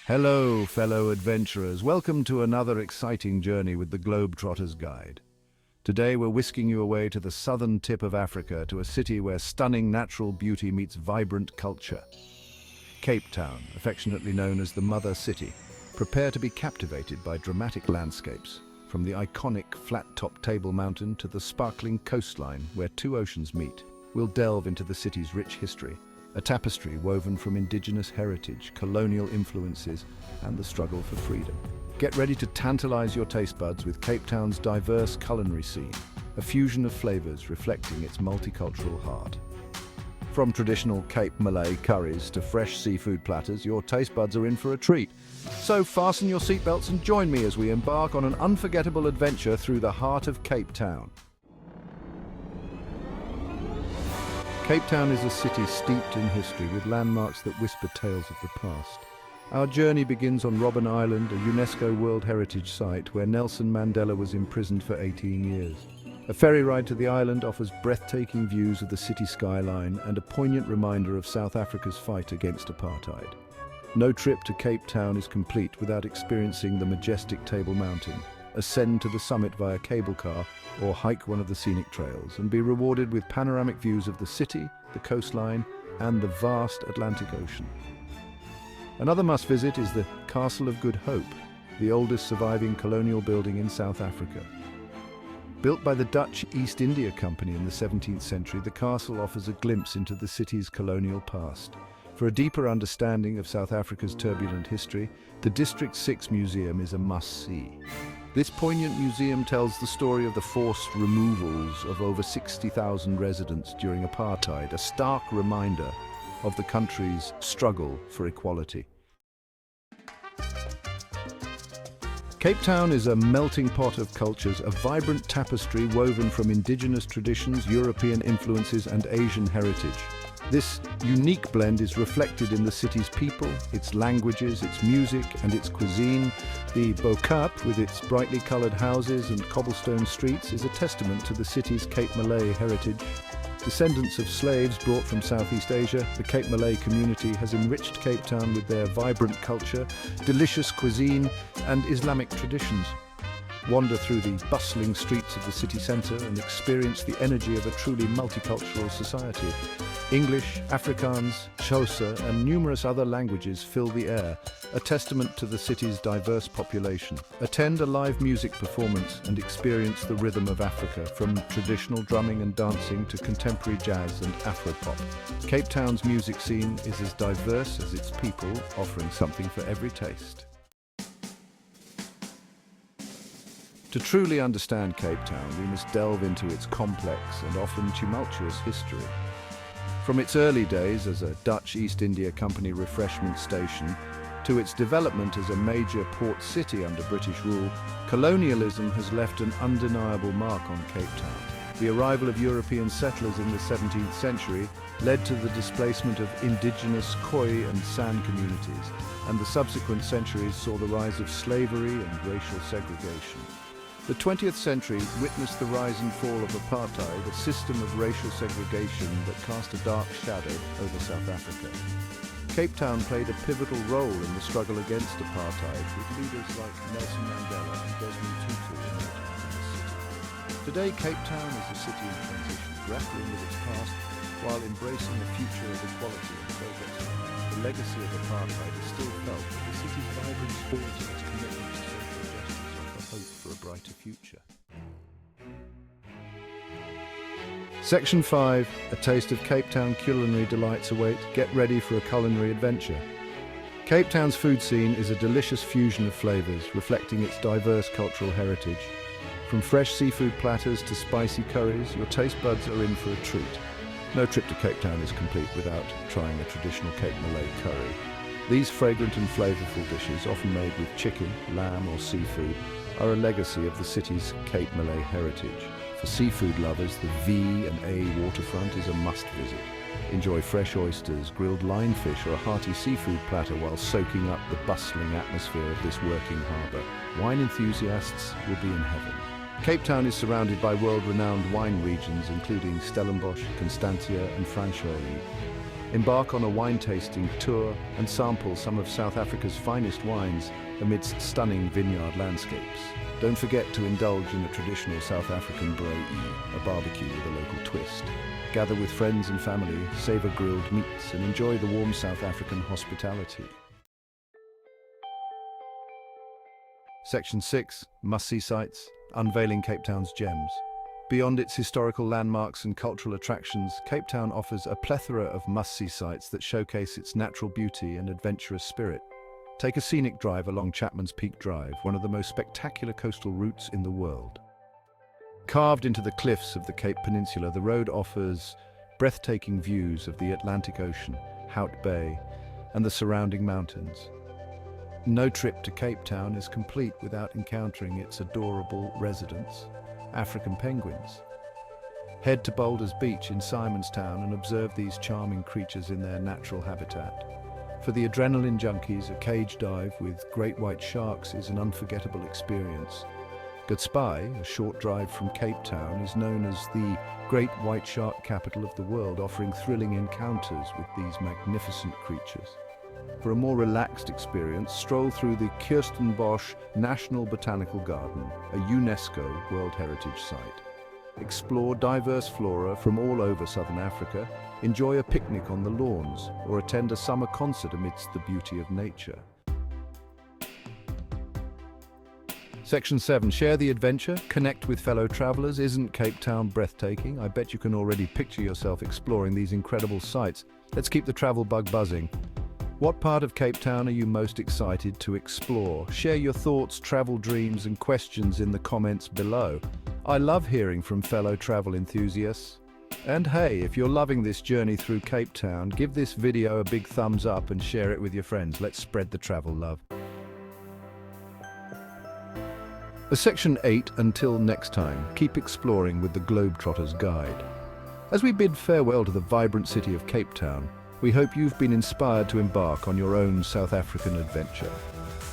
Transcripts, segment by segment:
Hello, fellow adventurers. Welcome to another exciting journey with the Globetrotter's Guide. Today we're whisking you away to the southern tip of Africa, to a city where stunning natural beauty meets vibrant culture. Cape Town, affectionately known as the Mother City. Prepare to be captivated by dramatic landscapes, from the iconic flat-topped Table Mountain to the sparkling coastline where two oceans meet. We'll delve into the city's rich history, a tapestry woven from indigenous heritage, colonial influences, and the struggle for freedom. Get ready to tantalize your taste buds with Cape Town's diverse culinary scene, a fusion of flavors reflecting its multicultural heart. From traditional Cape Malay curries to fresh seafood platters, your taste buds are in for a treat. So fasten your seatbelts and join me as we embark on an unforgettable adventure through the heart of Cape Town. Cape Town is a city steeped in history with landmarks that whisper tales of the past. Our journey begins on Robben Island, a UNESCO World Heritage Site where Nelson Mandela was imprisoned for 18 years. A ferry ride to the island offers breathtaking views of the city skyline and a poignant reminder of South Africa's fight against apartheid. No trip to Cape Town is complete without experiencing the majestic Table Mountain. Ascend to the summit via cable car or hike one of the scenic trails and be rewarded with panoramic views of the city, the coastline, and the vast Atlantic Ocean. Another must-visit is the Castle of Good Hope, the oldest surviving colonial building in South Africa. Built by the Dutch East India Company in the 17th century, the castle offers a glimpse into the city's colonial past. For a deeper understanding of South Africa's turbulent history, the District 6 Museum is a must-see. This poignant museum tells the story of the forced removals of over 60,000 residents during apartheid, a stark reminder of the country's struggle for equality. Cape Town is a melting pot of cultures, a vibrant tapestry woven from indigenous traditions, European influences, and Asian heritage. This unique blend is reflected in the city's people, its languages, its music, and its cuisine. The Bo-Kaap, with its brightly coloured houses and cobblestone streets, is a testament to the city's Cape Malay heritage. Descendants of slaves brought from Southeast Asia, the Cape Malay community has enriched Cape Town with their vibrant culture, delicious cuisine, and Islamic traditions. Wander through the bustling streets of the city centre and experience the energy of a truly multicultural society. English, Afrikaans, Xhosa, and numerous other languages fill the air, a testament to the city's diverse population. Attend a live music performance and experience the rhythm of Africa, from traditional drumming and dancing to contemporary jazz and Afropop. Cape Town's music scene is as diverse as its people, offering something for every taste. To truly understand Cape Town, we must delve into its complex and often tumultuous history. From its early days as a Dutch East India Company refreshment station to its development as a major port city under British rule, colonialism has left an undeniable mark on Cape Town. The arrival of European settlers in the 17th century led to the displacement of indigenous Khoi and San communities, and the subsequent centuries saw the rise of slavery and racial segregation. The 20th century witnessed the rise and fall of apartheid, a system of racial segregation that cast a dark shadow over South Africa. Cape Town played a pivotal role in the struggle against apartheid, with leaders like Nelson Mandela and Desmond Tutu emerging from the city. Today, Cape Town is a city in transition, grappling with its past while embracing a future of equality and progress. The legacy of apartheid is still felt, but the city's vibrant sports and its commitment to social justice offer hope for a brighter future. Section 5, a taste of Cape Town culinary delights await. Get ready for a culinary adventure. Cape Town's food scene is a delicious fusion of flavours, reflecting its diverse cultural heritage. From fresh seafood platters to spicy curries, your taste buds are in for a treat. No trip to Cape Town is complete without trying a traditional Cape Malay curry. These fragrant and flavourful dishes, often made with chicken, lamb or seafood, are a legacy of the city's Cape Malay heritage. For seafood lovers, the V and A waterfront is a must-visit. Enjoy fresh oysters, grilled lionfish or a hearty seafood platter while soaking up the bustling atmosphere of this working harbour. Wine enthusiasts will be in heaven. Cape Town is surrounded by world-renowned wine regions including Stellenbosch, Constantia and Franschhoek. Embark on a wine tasting tour and sample some of South Africa's finest wines amidst stunning vineyard landscapes. Don't forget to indulge in a traditional South African braai, a barbecue with a local twist. Gather with friends and family, savor grilled meats, and enjoy the warm South African hospitality. Section 6, Must-See Sites, unveiling Cape Town's gems. Beyond its historical landmarks and cultural attractions, Cape Town offers a plethora of must-see sites that showcase its natural beauty and adventurous spirit. Take a scenic drive along Chapman's Peak Drive, one of the most spectacular coastal routes in the world. Carved into the cliffs of the Cape Peninsula, the road offers breathtaking views of the Atlantic Ocean, Hout Bay, and the surrounding mountains. No trip to Cape Town is complete without encountering its adorable residents, African penguins. Head to Boulders Beach in Simonstown and observe these charming creatures in their natural habitat. For the adrenaline junkies, a cage dive with great white sharks is an unforgettable experience. Gatsby, a short drive from Cape Town, is known as the great white shark capital of the world, offering thrilling encounters with these magnificent creatures. For a more relaxed experience, stroll through the Kirstenbosch National Botanical Garden, a UNESCO World Heritage Site. Explore diverse flora from all over Southern Africa, enjoy a picnic on the lawns, or attend a summer concert amidst the beauty of nature. Section 7. Share the adventure, connect with fellow travelers. Isn't Cape Town breathtaking? I bet you can already picture yourself exploring these incredible sites. Let's keep the travel bug buzzing. What part of Cape Town are you most excited to explore? Share your thoughts, travel dreams, and questions in the comments below. I love hearing from fellow travel enthusiasts. And hey, if you're loving this journey through Cape Town, give this video a big thumbs up and share it with your friends. Let's spread the travel love. Section 8. Until next time, keep exploring with the Globetrotter's Guide. As we bid farewell to the vibrant city of Cape Town, we hope you've been inspired to embark on your own South African adventure.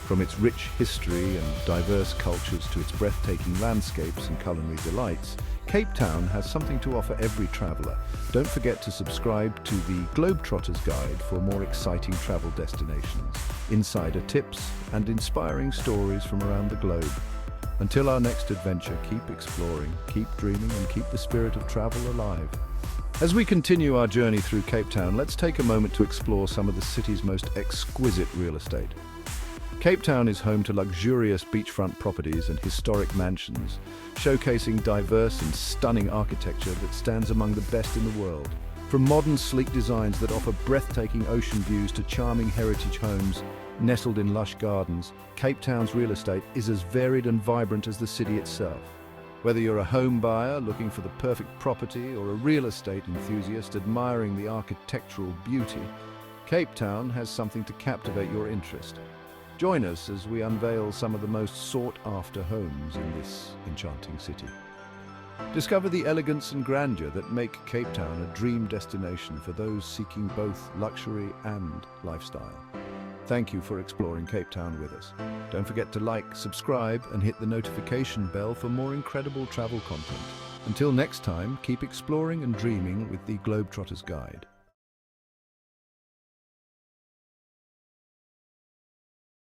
From its rich history and diverse cultures to its breathtaking landscapes and culinary delights, Cape Town has something to offer every traveler. Don't forget to subscribe to the Globetrotter's Guide for more exciting travel destinations, insider tips, and inspiring stories from around the globe. Until our next adventure, keep exploring, keep dreaming, and keep the spirit of travel alive. As we continue our journey through Cape Town, let's take a moment to explore some of the city's most exquisite real estate. Cape Town is home to luxurious beachfront properties and historic mansions, showcasing diverse and stunning architecture that stands among the best in the world. From modern, sleek designs that offer breathtaking ocean views to charming heritage homes nestled in lush gardens, Cape Town's real estate is as varied and vibrant as the city itself. Whether you're a home buyer looking for the perfect property or a real estate enthusiast admiring the architectural beauty, Cape Town has something to captivate your interest. Join us as we unveil some of the most sought-after homes in this enchanting city. Discover the elegance and grandeur that make Cape Town a dream destination for those seeking both luxury and lifestyle. Thank you for exploring Cape Town with us. Don't forget to like, subscribe, and hit the notification bell for more incredible travel content. Until next time, keep exploring and dreaming with the Globetrotter's Guide.